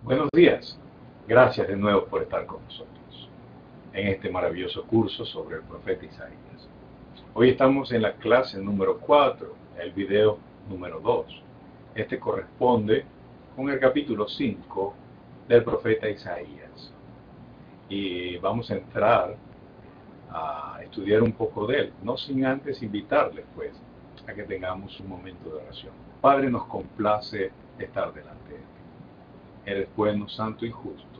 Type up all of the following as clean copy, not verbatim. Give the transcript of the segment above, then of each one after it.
Buenos días. Gracias de nuevo por estar con nosotros en este maravilloso curso sobre el profeta Isaías. Hoy estamos en la clase número 4, el video número 2. Este corresponde con el capítulo 5 del profeta Isaías. Y vamos a entrar a estudiar un poco de él, no sin antes invitarles, pues, a que tengamos un momento de oración. Padre, nos complace estar delante de ti. Eres bueno, santo y justo.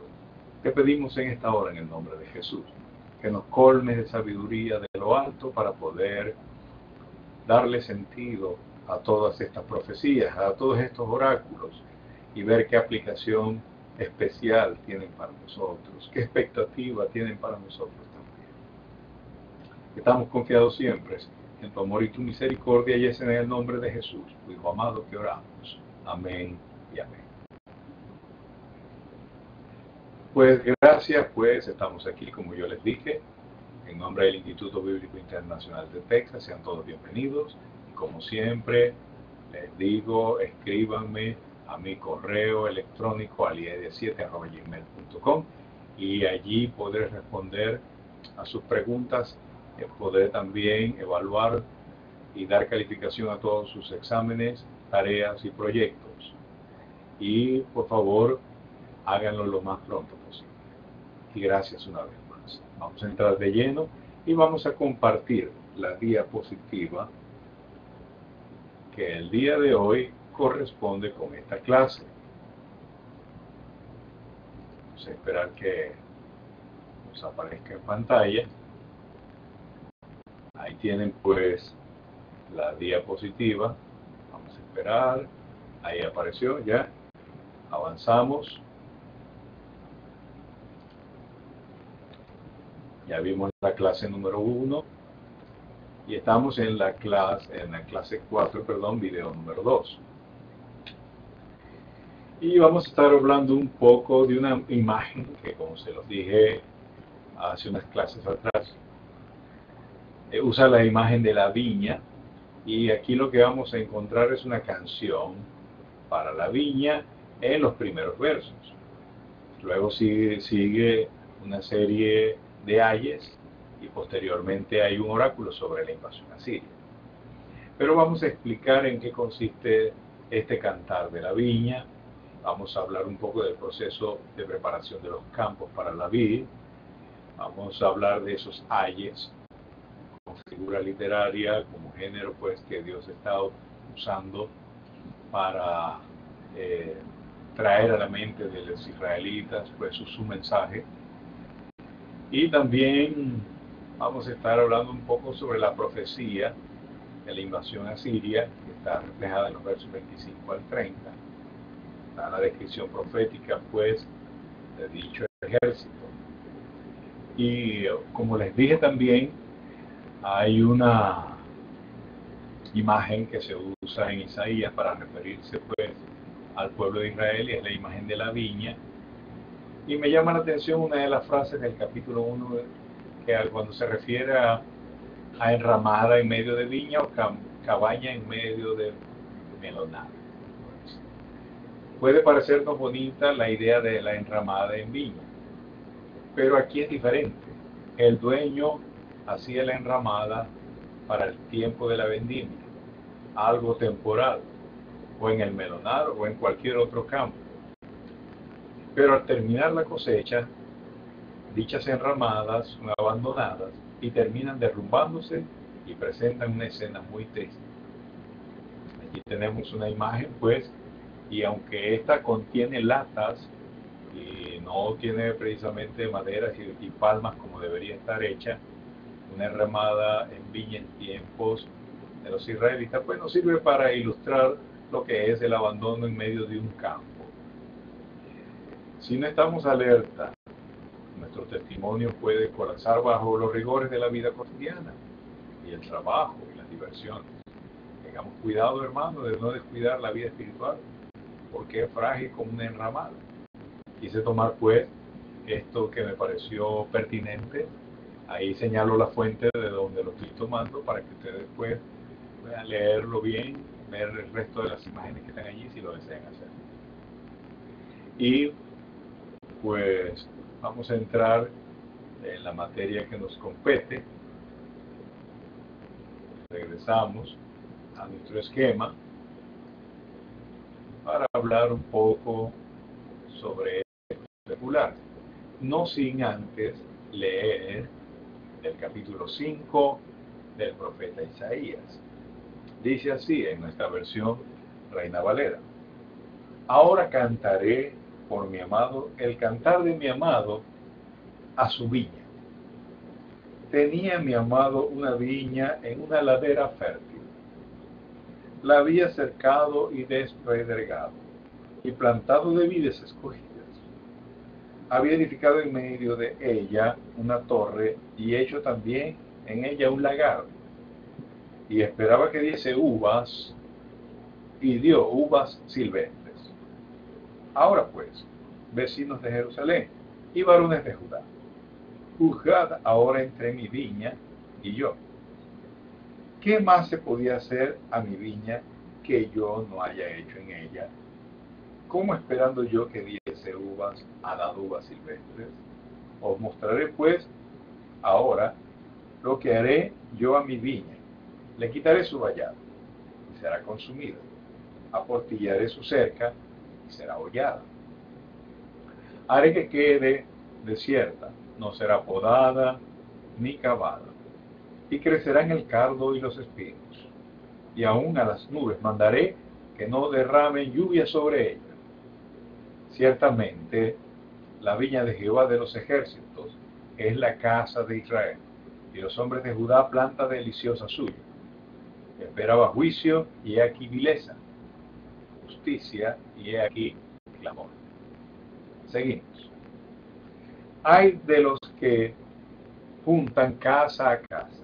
Te pedimos en esta hora, en el nombre de Jesús, que nos colmes de sabiduría de lo alto para poder darle sentido a todas estas profecías, a todos estos oráculos, y ver qué aplicación especial tienen para nosotros, qué expectativa tienen para nosotros también. Estamos confiados siempre en tu amor y tu misericordia, y es en el nombre de Jesús, tu Hijo amado, que oramos. Amén y amén. Pues gracias, pues estamos aquí, como yo les dije, en nombre del Instituto Bíblico Internacional de Texas. Sean todos bienvenidos. Y como siempre, les digo, escríbanme a mi correo electrónico aliede7@gmail.com, y allí podré responder a sus preguntas, podré también evaluar y dar calificación a todos sus exámenes, tareas y proyectos. Y por favor, háganlo lo más pronto posible. Y gracias una vez más. Vamos a entrar de lleno y vamos a compartir la diapositiva que el día de hoy corresponde con esta clase. Vamos a esperar que nos aparezca en pantalla. Ahí tienen pues la diapositiva. Vamos a esperar. Ahí apareció ya. Avanzamos. Ya vimos la clase número 1 y estamos en la clase 4, video número 2. Y vamos a estar hablando un poco de una imagen que, como se los dije hace unas clases atrás, usa la imagen de la viña, y aquí lo que vamos a encontrar es una canción para la viña en los primeros versos. Luego sigue una serie de ayes, y posteriormente hay un oráculo sobre la invasión asiria. Pero vamos a explicar en qué consiste este cantar de la viña. Vamos a hablar un poco del proceso de preparación de los campos para la vid. Vamos a hablar de esos ayes como figura literaria, como género, pues, que Dios está usando para traer a la mente de los israelitas, pues, su mensaje. Y también vamos a estar hablando un poco sobre la profecía de la invasión asiria, que está reflejada en los versos 25 al 30. Está la descripción profética, pues, de dicho ejército. Y como les dije también, hay una imagen que se usa en Isaías para referirse, pues, al pueblo de Israel, y es la imagen de la viña. Y me llama la atención una de las frases del capítulo 1, que cuando se refiere a enramada en medio de viña o cabaña en medio de melonada. Pues, puede parecernos bonita la idea de la enramada en viña, pero aquí es diferente. El dueño hacía la enramada para el tiempo de la vendimia, algo temporal, o en el melonado o en cualquier otro campo. Pero al terminar la cosecha, dichas enramadas son abandonadas y terminan derrumbándose y presentan una escena muy triste. Aquí tenemos una imagen, pues, y aunque esta contiene latas y no tiene precisamente maderas y palmas como debería estar hecha, una enramada en viña en tiempos de los israelitas, pues nos sirve para ilustrar lo que es el abandono en medio de un campo. Si no estamos alerta, nuestro testimonio puede colapsar bajo los rigores de la vida cotidiana y el trabajo y las diversiones. Tengamos cuidado, hermano, de no descuidar la vida espiritual, porque es frágil como una enramada. Quise tomar, pues, esto que me pareció pertinente. Ahí señalo la fuente de donde lo estoy tomando para que ustedes, pues, puedan leerlo bien, ver el resto de las imágenes que están allí si lo desean hacer. Y pues vamos a entrar en la materia que nos compete. Regresamos a nuestro esquema para hablar un poco sobre esto secular, no sin antes leer el capítulo 5 del profeta Isaías. Dice así en nuestra versión Reina Valera: ahora cantaré por mi amado el cantar de mi amado a su viña. Tenía mi amado una viña en una ladera fértil. La había cercado y despedregado, y plantado de vides escogidas. Había edificado en medio de ella una torre, y hecho también en ella un lagar. Y esperaba que diese uvas, y dio uvas silvestres. Ahora pues, vecinos de Jerusalén y varones de Judá, juzgad ahora entre mi viña y yo. ¿Qué más se podía hacer a mi viña que yo no haya hecho en ella? ¿Cómo esperando yo que diese uvas ha dado uvas silvestres? Os mostraré pues ahora lo que haré yo a mi viña. Le quitaré su vallado y será consumida. Aportillaré su cerca y será hollada. Haré que quede desierta, no será podada ni cavada. Y crecerán el cardo y los espinos. Y aún a las nubes mandaré que no derramen lluvia sobre ella. Ciertamente, la viña de Jehová de los ejércitos es la casa de Israel, y los hombres de Judá planta deliciosa suya. Esperaba juicio, y he aquí vileza, justicia, y he aquí clamor. Seguimos. Hay de los que juntan casa a casa,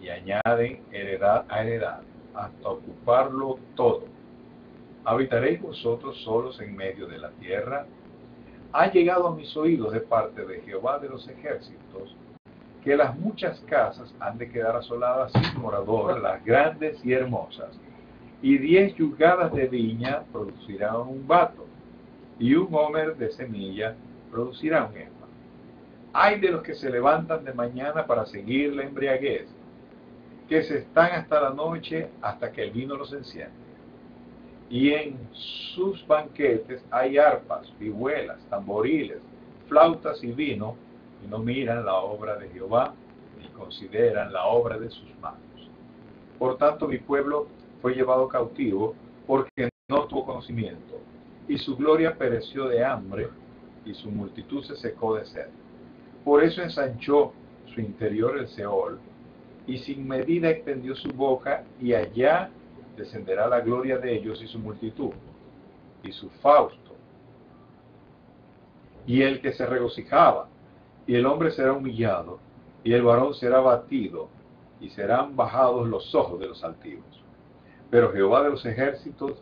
y añaden heredad a heredad, hasta ocuparlo todo. ¿Habitaréis vosotros solos en medio de la tierra? Ha llegado a mis oídos de parte de Jehová de los ejércitos, que las muchas casas han de quedar asoladas sin morador, las grandes y hermosas, y 10 yugadas de viña producirán un bato, y un homer de semilla producirá un efa. Hay de los que se levantan de mañana para seguir la embriaguez, que se están hasta la noche hasta que el vino los enciende. Y en sus banquetes hay arpas, vihuelas, tamboriles, flautas y vino, y no miran la obra de Jehová, ni consideran la obra de sus manos. Por tanto, mi pueblo fue llevado cautivo, porque no tuvo conocimiento, y su gloria pereció de hambre, y su multitud se secó de sed. Por eso ensanchó su interior el Seol, y sin medida extendió su boca, y allá descenderá la gloria de ellos y su multitud, y su fausto, y el que se regocijaba, y el hombre será humillado, y el varón será batido, y serán bajados los ojos de los altivos. Pero Jehová de los ejércitos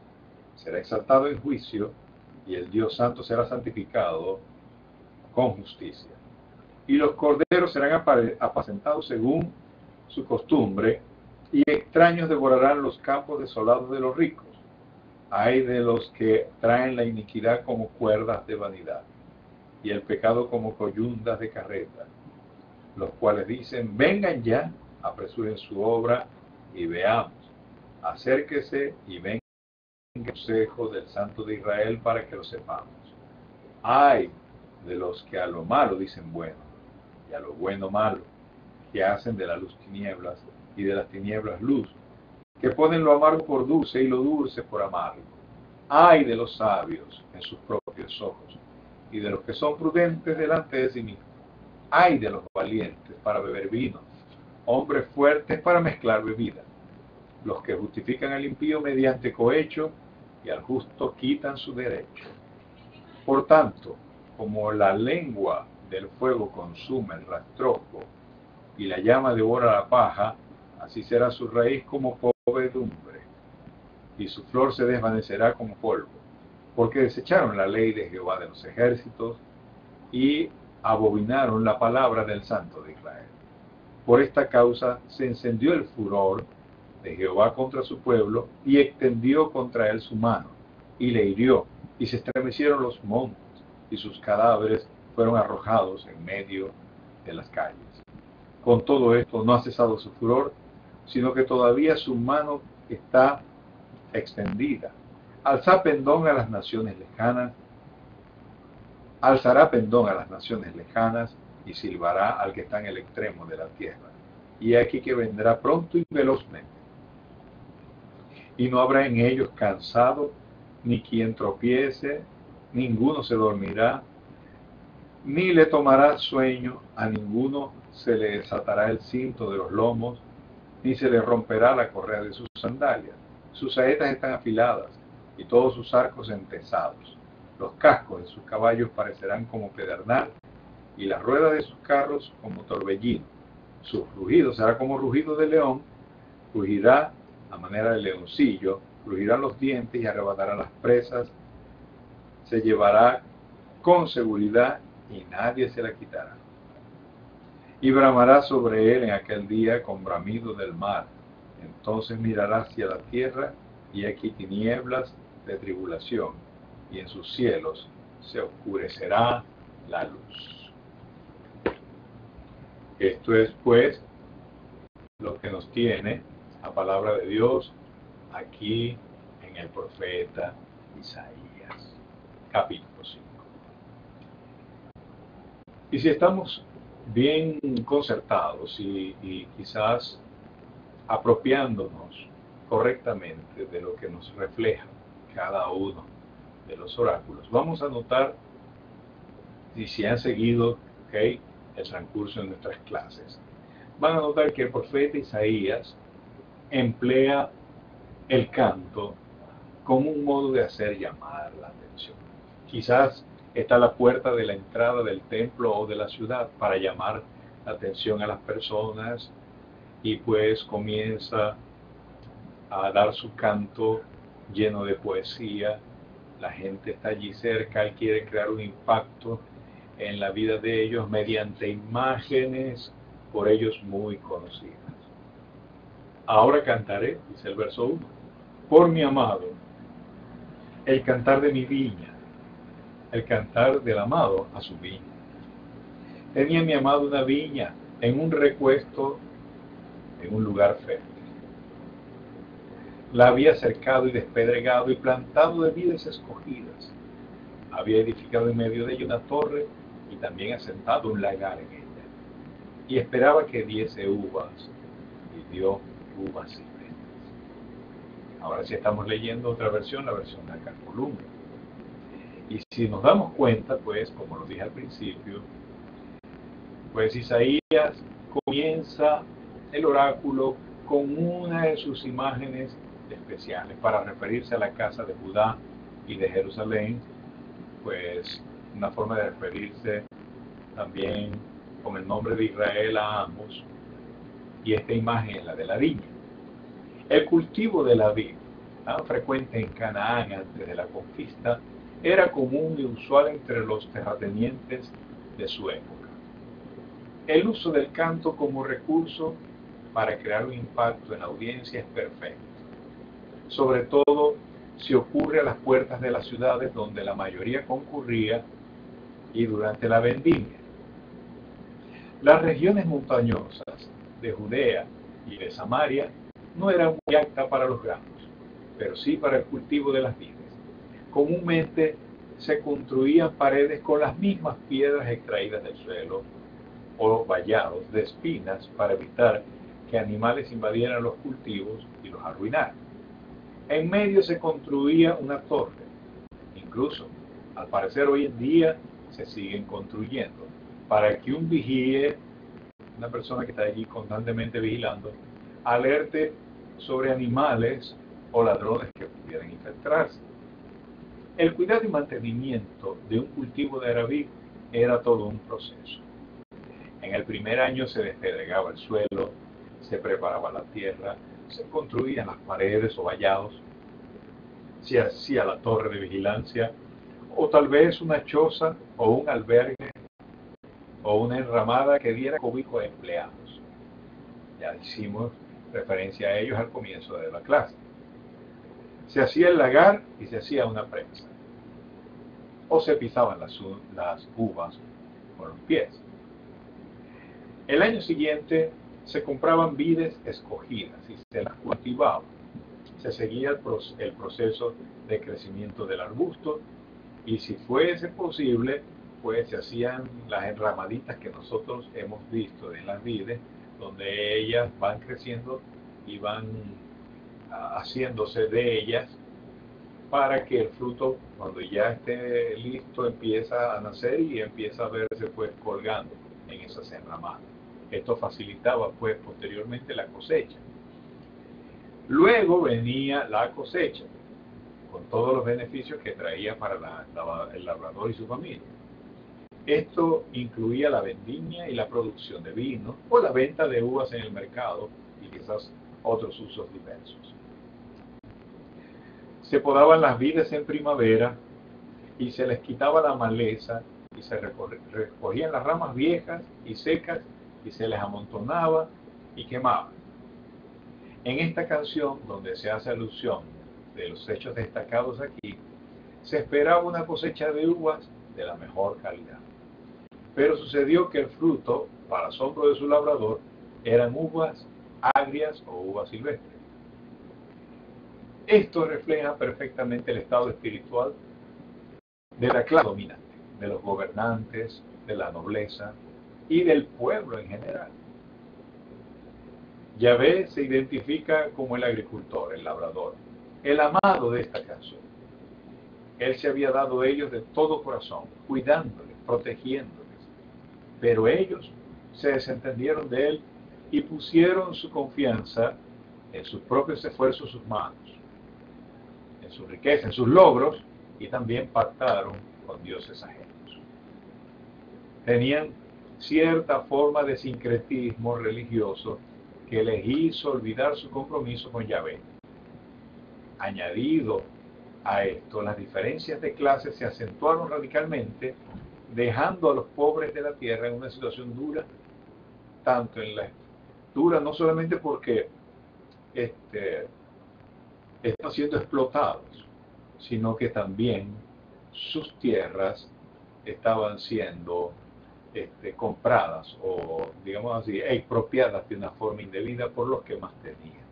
será exaltado en juicio, y el Dios santo será santificado con justicia. Y los corderos serán apacentados según su costumbre, y extraños devorarán los campos desolados de los ricos. Hay de los que traen la iniquidad como cuerdas de vanidad, y el pecado como coyundas de carreta, los cuales dicen: vengan ya, apresuren su obra, y veamos. Acérquese y venga el consejo del Santo de Israel para que lo sepamos. Ay de los que a lo malo dicen bueno, y a lo bueno malo, que hacen de la luz tinieblas, y de las tinieblas luz, que ponen lo amargo por dulce y lo dulce por amargo. Ay de los sabios en sus propios ojos, y de los que son prudentes delante de sí mismos. Ay de los valientes para beber vino, hombres fuertes para mezclar bebida, los que justifican al impío mediante cohecho, y al justo quitan su derecho. Por tanto, como la lengua del fuego consume el rastrojo, y la llama devora la paja, así será su raíz como podredumbre, y su flor se desvanecerá como polvo, porque desecharon la ley de Jehová de los ejércitos, y abominaron la palabra del Santo de Israel. Por esta causa se encendió el furor de Jehová contra su pueblo, y extendió contra él su mano, y le hirió, y se estremecieron los montes, y sus cadáveres fueron arrojados en medio de las calles. Con todo esto no ha cesado su furor, sino que todavía su mano está extendida. Alzará pendón a las naciones lejanas y silbará al que está en el extremo de la tierra. Y aquí que vendrá pronto y velozmente. Y no habrá en ellos cansado, ni quien tropiece, ninguno se dormirá, ni le tomará sueño, a ninguno se le desatará el cinto de los lomos, ni se le romperá la correa de sus sandalias. Sus saetas están afiladas, y todos sus arcos entesados. Los cascos de sus caballos parecerán como pedernal, y las ruedas de sus carros como torbellino. Su rugido será como rugido de león, rugirá a manera de leoncillo, rugirán los dientes y arrebatará las presas, se llevará con seguridad y nadie se la quitará. Y bramará sobre él en aquel día con bramido del mar. Entonces mirará hacia la tierra y aquí tinieblas de tribulación, y en sus cielos se oscurecerá la luz. Esto es pues lo que nos tiene la palabra de Dios aquí en el profeta Isaías, capítulo 5. Y si estamos bien concertados y quizás apropiándonos correctamente de lo que nos refleja cada uno de los oráculos, vamos a notar, y si han seguido el transcurso de nuestras clases, van a notar que el profeta Isaías emplea el canto como un modo de hacer llamar la atención. Quizás está a la puerta de la entrada del templo o de la ciudad para llamar la atención a las personas, y pues comienza a dar su canto lleno de poesía. La gente está allí cerca, él quiere crear un impacto en la vida de ellos mediante imágenes por ellos muy conocidas. Ahora cantaré, dice el verso 1, por mi amado, el cantar de mi viña, el cantar del amado a su viña. Tenía mi amado una viña en un recuesto, en un lugar fértil. La había cercado y despedregado y plantado de vides escogidas. Había edificado en medio de ella una torre y también asentado un lagar en ella. Y esperaba que diese uvas, y dio uvas silvestres. Ahora sí estamos leyendo otra versión, la versión de acá Columna. Y si nos damos cuenta, pues, como lo dije al principio, pues Isaías comienza el oráculo con una de sus imágenes especiales para referirse a la casa de Judá y de Jerusalén, pues una forma de referirse también con el nombre de Israel a ambos, y esta imagen es la de la viña. El cultivo de la vid, tan frecuente en Canaán antes de la conquista, era común y usual entre los terratenientes de su época. El uso del canto como recurso para crear un impacto en la audiencia es perfecto, sobre todo si ocurre a las puertas de las ciudades donde la mayoría concurría y durante la vendimia. Las regiones montañosas de Judea y de Samaria no eran muy aptas para los granos, pero sí para el cultivo de las vides. Comúnmente se construían paredes con las mismas piedras extraídas del suelo o vallados de espinas para evitar que animales invadieran los cultivos y los arruinaran. En medio se construía una torre. Incluso, al parecer hoy en día, se siguen construyendo para que un vigíe, una persona que está allí constantemente vigilando, alerte sobre animales o ladrones que pudieran infiltrarse. El cuidado y mantenimiento de un cultivo de vid era todo un proceso. En el primer año se despedregaba el suelo, se preparaba la tierra, se construían las paredes o vallados, se hacía la torre de vigilancia, o tal vez una choza o un albergue o una enramada que diera cobijo a empleados. Ya hicimos referencia a ellos al comienzo de la clase. Se hacía el lagar y se hacía una prensa. o se pisaban las uvas con los pies. El año siguiente se compraban vides escogidas y se las cultivaban. Se seguía el proceso de crecimiento del arbusto y si fuese posible, pues se hacían las enramaditas que nosotros hemos visto de las vides, donde ellas van creciendo y van haciéndose de ellas para que el fruto, cuando ya esté listo, empieza a nacer y empieza a verse pues colgando en esas enramadas. Esto facilitaba pues posteriormente la cosecha. Luego venía la cosecha, con todos los beneficios que traía para el labrador y su familia. Esto incluía la vendimia y la producción de vino o la venta de uvas en el mercado y quizás otros usos diversos. Se podaban las vides en primavera y se les quitaba la maleza y se recogían las ramas viejas y secas y se les amontonaba y quemaba. En esta canción, donde se hace alusión de los hechos destacados aquí, se esperaba una cosecha de uvas de la mejor calidad. Pero sucedió que el fruto, para asombro de su labrador, eran uvas agrias o uvas silvestres. Esto refleja perfectamente el estado espiritual de la clase dominante, de los gobernantes, de la nobleza y del pueblo en general. Yahvé se identifica como el agricultor, el labrador, el amado de esta canción. Él se había dado a ellos de todo corazón, cuidándoles, protegiéndoles. Pero ellos se desentendieron de él y pusieron su confianza en sus propios esfuerzos humanos, en su riqueza, en sus logros, y también pactaron con dioses ajenos. Tenían cierta forma de sincretismo religioso que les hizo olvidar su compromiso con Yahvé. Añadido a esto, las diferencias de clase se acentuaron radicalmente, dejando a los pobres de la tierra en una situación dura, tanto en la dura no solamente porque están siendo explotados, sino que también sus tierras estaban siendo compradas o, digamos así, expropiadas de una forma indebida por los que más tenían.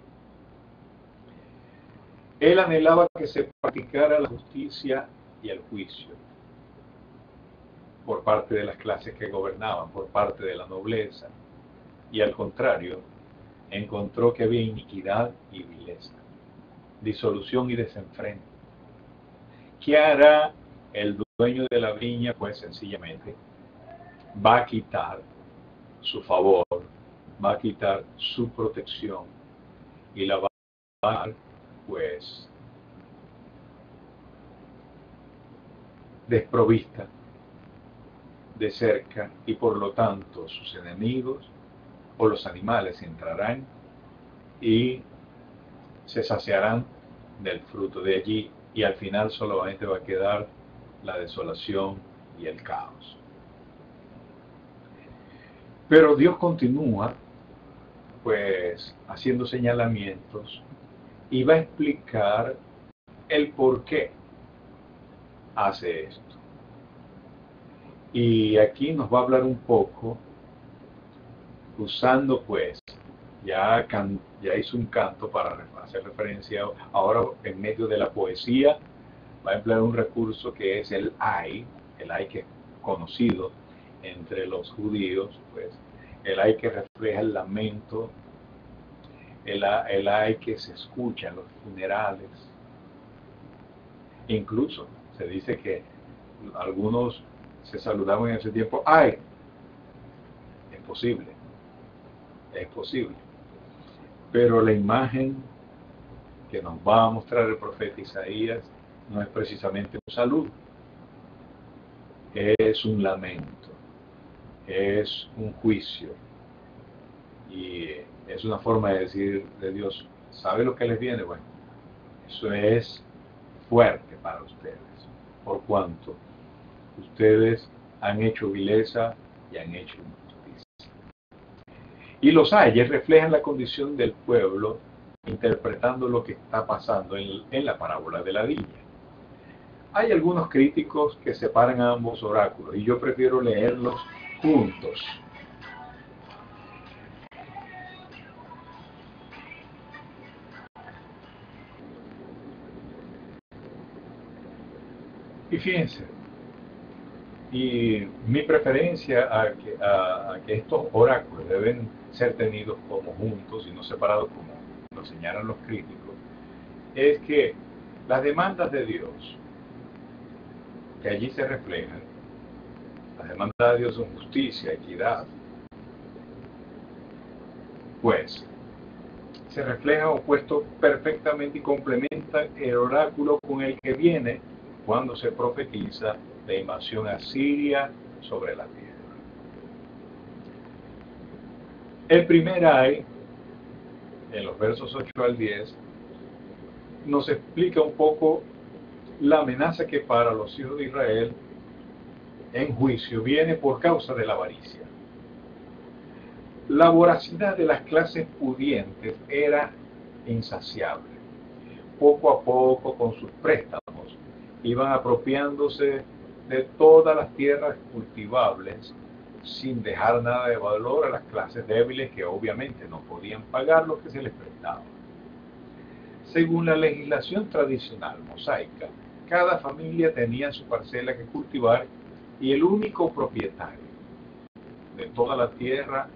Él anhelaba que se practicara la justicia y el juicio por parte de las clases que gobernaban, por parte de la nobleza, y al contrario, encontró que había iniquidad y vileza, disolución y desenfreno. ¿Qué hará el dueño de la viña? Pues sencillamente va a quitar su favor, va a quitar su protección y la va a dar, pues, desprovista de cerca, y por lo tanto sus enemigos o los animales entrarán y se saciarán del fruto de allí, y al final solamente va a quedar la desolación y el caos. Pero Dios continúa pues haciendo señalamientos y va a explicar el por qué hace esto. Y aquí nos va a hablar un poco usando pues, ya hizo un canto para hacer referencia, ahora en medio de la poesía va a emplear un recurso que es el ay que es conocido entre los judíos, pues el ay que refleja el lamento, el ay que se escucha en los funerales. Incluso se dice que algunos se saludaban en ese tiempo, ay, es posible, pero la imagen que nos va a mostrar el profeta Isaías no es precisamente un saludo, es un lamento, es un juicio, y es una forma de decir de Dios, ¿sabe lo que les viene? Bueno, eso es fuerte para ustedes, por cuanto ustedes han hecho vileza y han hecho injusticia. Y los ayes reflejan la condición del pueblo, interpretando lo que está pasando en la parábola de la viña. Hay algunos críticos que separan ambos oráculos y yo prefiero leerlos juntos. Y fíjense, y mi preferencia a que estos oráculos deben ser tenidos como juntos y no separados como lo señalan los críticos, es que las demandas de Dios que allí se reflejan, las demandas de Dios son justicia, equidad, pues se reflejan opuestos perfectamente y complementan el oráculo con el que viene cuando se profetiza la invasión asiria sobre la tierra. El primer ay, en los versos 8 al 10, nos explica un poco la amenaza que para los hijos de Israel en juicio viene por causa de la avaricia. La voracidad de las clases pudientes era insaciable. Poco a poco, con sus préstamos, iban apropiándose de todas las tierras cultivables sin dejar nada de valor a las clases débiles que obviamente no podían pagar lo que se les prestaba. Según la legislación tradicional mosaica, cada familia tenía su parcela que cultivar y el único propietario de toda la tierra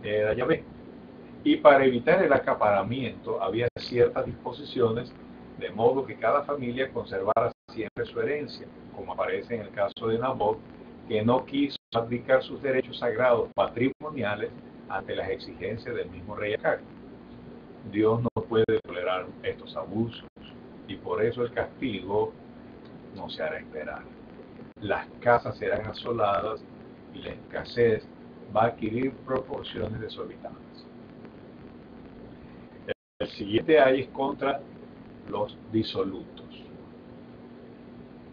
era Yahvé. Y para evitar el acaparamiento había ciertas disposiciones de modo que cada familia conservara siempre su herencia, como aparece en el caso de Nabot, que no quiso abdicar sus derechos sagrados patrimoniales ante las exigencias del mismo rey Acab. Dios no puede tolerar estos abusos y por eso el castigo no se hará esperar. Las casas serán asoladas y la escasez va a adquirir proporciones desorbitadas. El siguiente ay es contra los disolutos.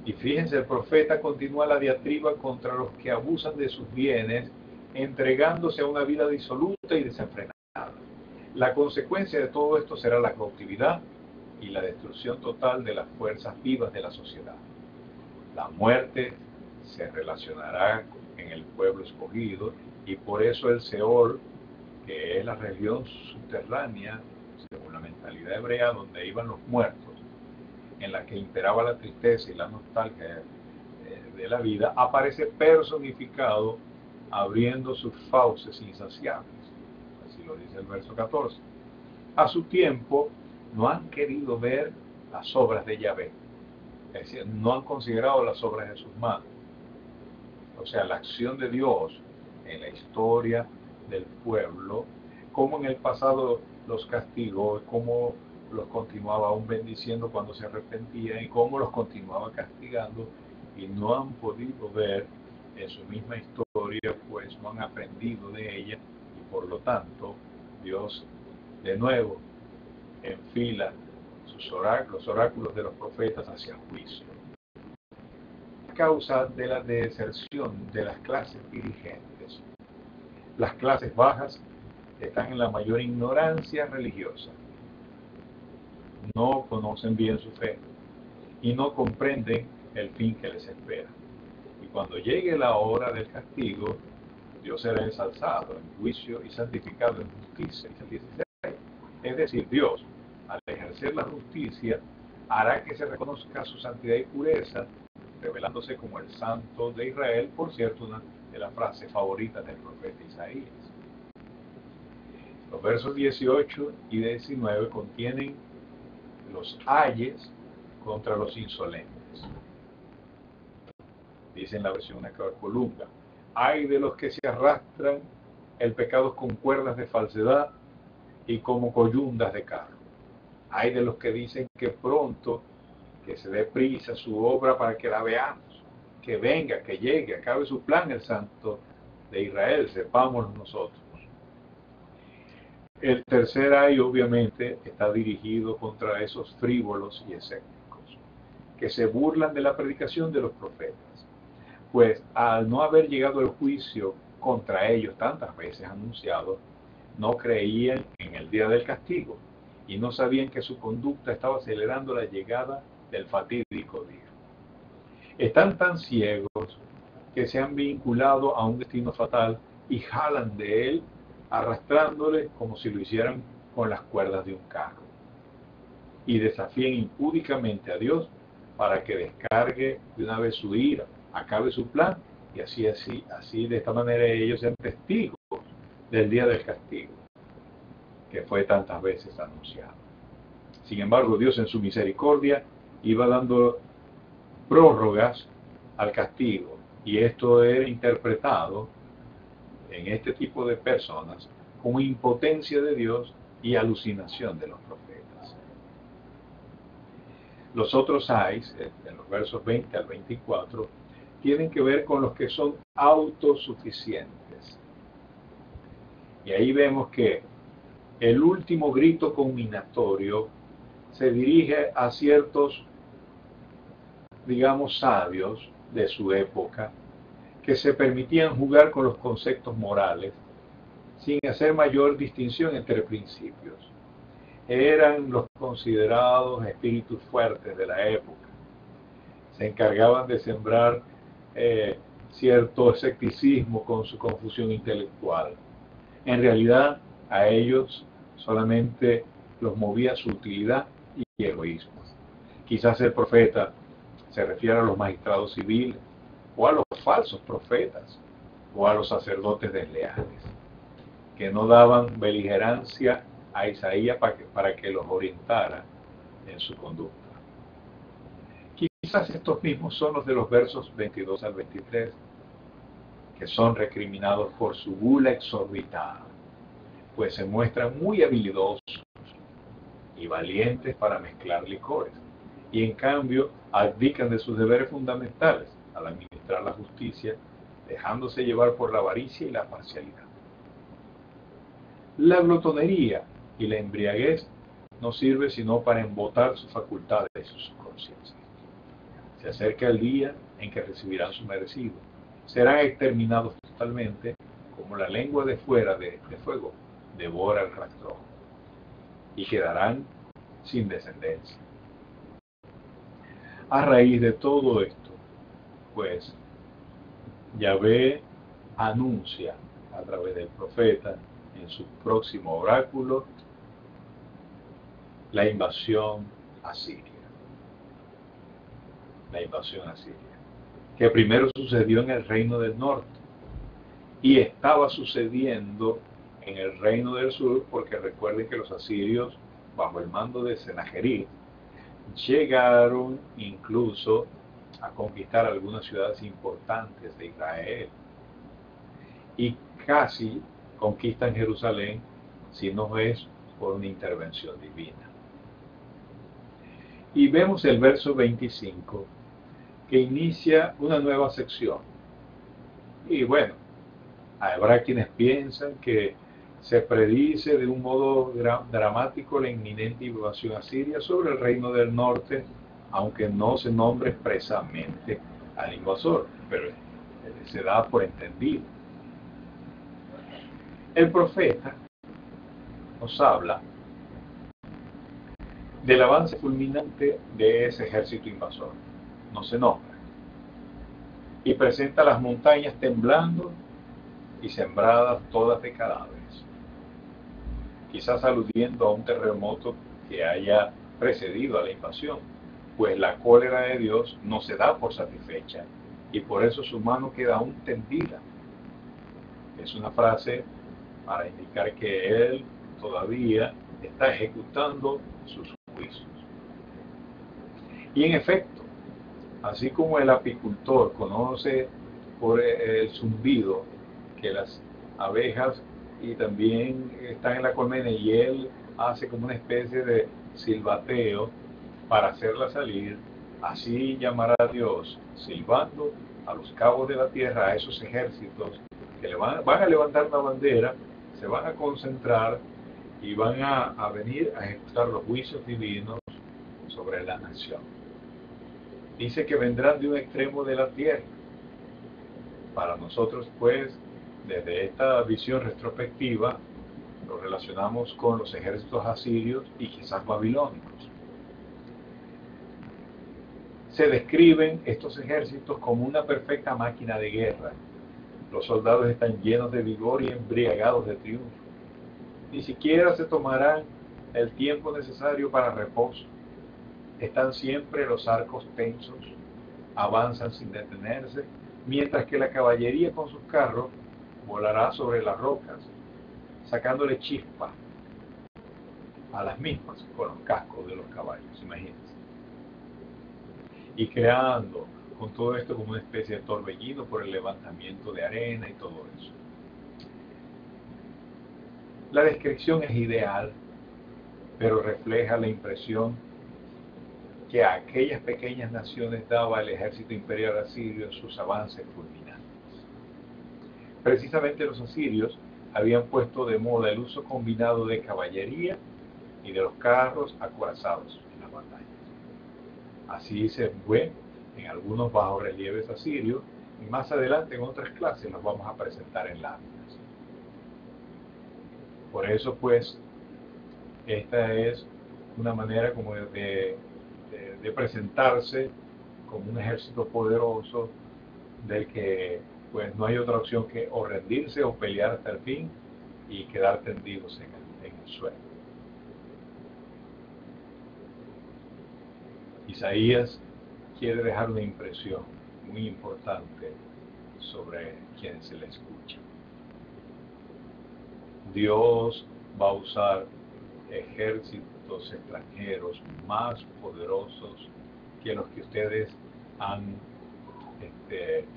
Y fíjense, el profeta continúa la diatriba contra los que abusan de sus bienes, entregándose a una vida disoluta y desenfrenada. La consecuencia de todo esto será la cautividad y la destrucción total de las fuerzas vivas de la sociedad. La muerte se relacionará en el pueblo escogido y por eso el Seol, que es la región subterránea, según la mentalidad hebrea, donde iban los muertos, en la que imperaba la tristeza y la nostalgia de la vida, aparece personificado abriendo sus fauces insaciables. Así lo dice el verso 14. A su tiempo no han querido ver las obras de Yahvé, es decir, no han considerado las obras de sus manos. O sea, la acción de Dios en la historia del pueblo, cómo en el pasado los castigó, cómo los continuaba aún bendiciendo cuando se arrepentían y cómo los continuaba castigando y no han podido ver en su misma historia, pues no han aprendido de ella y por lo tanto Dios de nuevo enfila los oráculos de los profetas hacia juicio. A causa de la deserción de las clases dirigentes, las clases bajas están en la mayor ignorancia religiosa. No conocen bien su fe y no comprenden el fin que les espera. Y cuando llegue la hora del castigo, Dios será ensalzado en juicio y santificado en justicia. Es decir, Dios, al ejercer la justicia, hará que se reconozca su santidad y pureza, revelándose como el Santo de Israel, por cierto, una de las frases favoritas del profeta Isaías. Los versos 18 y 19 contienen los ayes contra los insolentes. Dice en la versión de Colunga: ay de los que se arrastran el pecado con cuerdas de falsedad y como coyundas de carro. Ay de los que dicen que pronto, que se dé prisa su obra para que la veamos, que venga, que llegue, acabe su plan el Santo de Israel, sepámoslo nosotros. El tercer ay obviamente está dirigido contra esos frívolos y escépticos, que se burlan de la predicación de los profetas, pues al no haber llegado el juicio contra ellos tantas veces anunciado, no creían en el día del castigo y no sabían que su conducta estaba acelerando la llegada del fatídico día. Están tan ciegos que se han vinculado a un destino fatal y jalan de él, arrastrándole como si lo hicieran con las cuerdas de un carro. Y desafían impúdicamente a Dios para que descargue de una vez su ira, acabe su plan, y así de esta manera ellos sean testigos del día del castigo, que fue tantas veces anunciado. Sin embargo, Dios en su misericordia iba dando prórrogas al castigo, y esto era interpretado en este tipo de personas como impotencia de Dios y alucinación de los profetas. Los otros seis, en los versos 20 al 24, tienen que ver con los que son autosuficientes. Y ahí vemos que el último grito culminatorio se dirige a ciertos, digamos, sabios de su época que se permitían jugar con los conceptos morales sin hacer mayor distinción entre principios. Eran los considerados espíritus fuertes de la época. Se encargaban de sembrar cierto escepticismo con su confusión intelectual. En realidad, a ellos solamente los movía su utilidad y egoísmo. Quizás el profeta se refiere a los magistrados civiles, o a los falsos profetas, o a los sacerdotes desleales, que no daban beligerancia a Isaías para que los orientara en su conducta. Quizás estos mismos son los de los versos 22 al 23, que son recriminados por su gula exorbitada, pues se muestran muy habilidosos y valientes para mezclar licores, y en cambio abdican de sus deberes fundamentales al administrar la justicia, dejándose llevar por la avaricia y la parcialidad. La glotonería y la embriaguez no sirve sino para embotar sus facultades y su subconsciencia. Se acerca el día en que recibirán su merecido. Serán exterminados totalmente, como la lengua de fuera de fuego devora el rastrojo, y quedarán sin descendencia. A raíz de todo esto, pues, Yahvé anuncia a través del profeta en su próximo oráculo la invasión asiria. La invasión asiria, que primero sucedió en el reino del norte y estaba sucediendo en el reino del sur, porque recuerden que los asirios, bajo el mando de Senajerib, llegaron incluso a conquistar algunas ciudades importantes de Israel y casi conquistan Jerusalén, si no es por una intervención divina. Y vemos el verso 25, que inicia una nueva sección. Y bueno, habrá quienes piensan que se predice de un modo dramático la inminente invasión asiria sobre el reino del norte, aunque no se nombre expresamente al invasor, pero se da por entendido. El profeta nos habla del avance fulminante de ese ejército invasor. No se nombra. Y presenta las montañas temblando y sembradas todas de cadáveres. Quizás aludiendo a un terremoto que haya precedido a la invasión, pues la cólera de Dios no se da por satisfecha y por eso su mano queda aún tendida. Es una frase para indicar que Él todavía está ejecutando sus juicios. Y en efecto, así como el apicultor conoce por el zumbido que las abejas y también están en la colmena y él hace como una especie de silbateo para hacerla salir, así llamará Dios silbando a los cabos de la tierra, a esos ejércitos que van a levantar una bandera, se van a concentrar y van a venir a ejecutar los juicios divinos sobre la nación. Dice que vendrán de un extremo de la tierra. Para nosotros, pues, desde esta visión retrospectiva, lo relacionamos con los ejércitos asirios y quizás babilónicos. Se describen estos ejércitos como una perfecta máquina de guerra. Los soldados están llenos de vigor y embriagados de triunfo. Ni siquiera se tomarán el tiempo necesario para reposo. Están siempre los arcos tensos, avanzan sin detenerse, mientras que la caballería con sus carros volará sobre las rocas, sacándole chispa a las mismas con los cascos de los caballos, imagínense. Y creando con todo esto como una especie de torbellino por el levantamiento de arena y todo eso. La descripción es ideal, pero refleja la impresión que a aquellas pequeñas naciones daba el ejército imperial asirio en sus avances fulminantes. Precisamente los asirios habían puesto de moda el uso combinado de caballería y de los carros acorazados en las batallas. Así se ve en algunos bajorrelieves asirios y más adelante en otras clases los vamos a presentar en láminas. Por eso pues esta es una manera como de presentarse como un ejército poderoso del que pues no hay otra opción que o rendirse o pelear hasta el fin y quedar tendidos en el suelo. Isaías quiere dejar una impresión muy importante sobre quien se le escucha. Dios va a usar ejércitos extranjeros más poderosos que los que ustedes han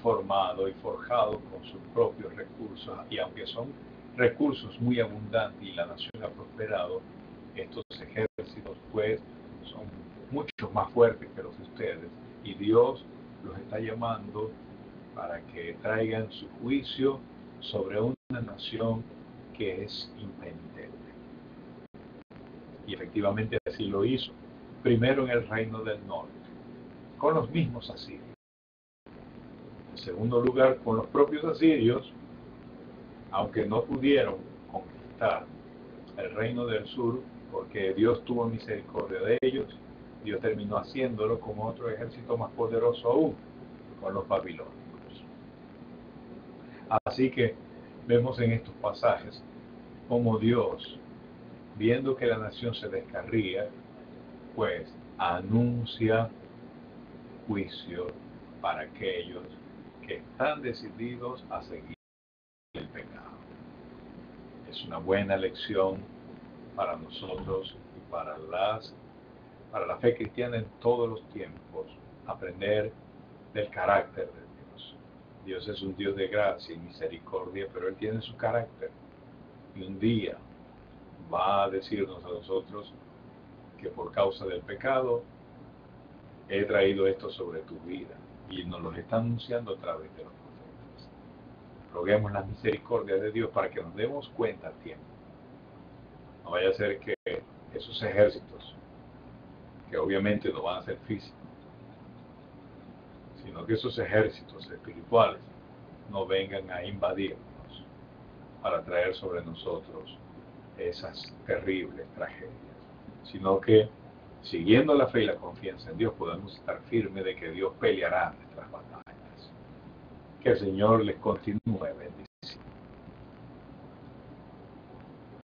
formado y forjado con sus propios recursos, y aunque son recursos muy abundantes y la nación ha prosperado, estos ejércitos pues son mucho más fuertes que los de ustedes, y Dios los está llamando para que traigan su juicio sobre una nación que es impenitente. Y efectivamente así lo hizo, primero en el reino del norte, con los mismos asirios. En segundo lugar, con los propios asirios, aunque no pudieron conquistar el reino del sur, porque Dios tuvo misericordia de ellos, Dios terminó haciéndolo con otro ejército más poderoso aún, con los babilónicos. Así que vemos en estos pasajes como Dios, viendo que la nación se descarría, pues anuncia juicio para aquellos que están decididos a seguir el pecado. Es una buena lección para nosotros y para la fe cristiana en todos los tiempos, aprender del carácter de Dios. Dios es un Dios de gracia y misericordia, pero Él tiene su carácter. Y un día va a decirnos a nosotros que por causa del pecado he traído esto sobre tu vida. Y nos lo está anunciando a través de los profetas. Roguemos la misericordia de Dios para que nos demos cuenta a tiempo. No vaya a ser que esos ejércitos, que obviamente no van a ser físicos, sino que esos ejércitos espirituales no vengan a invadirnos para traer sobre nosotros esas terribles tragedias, sino que siguiendo la fe y la confianza en Dios podemos estar firmes de que Dios peleará nuestras batallas. Que el Señor les continúe bendiciendo.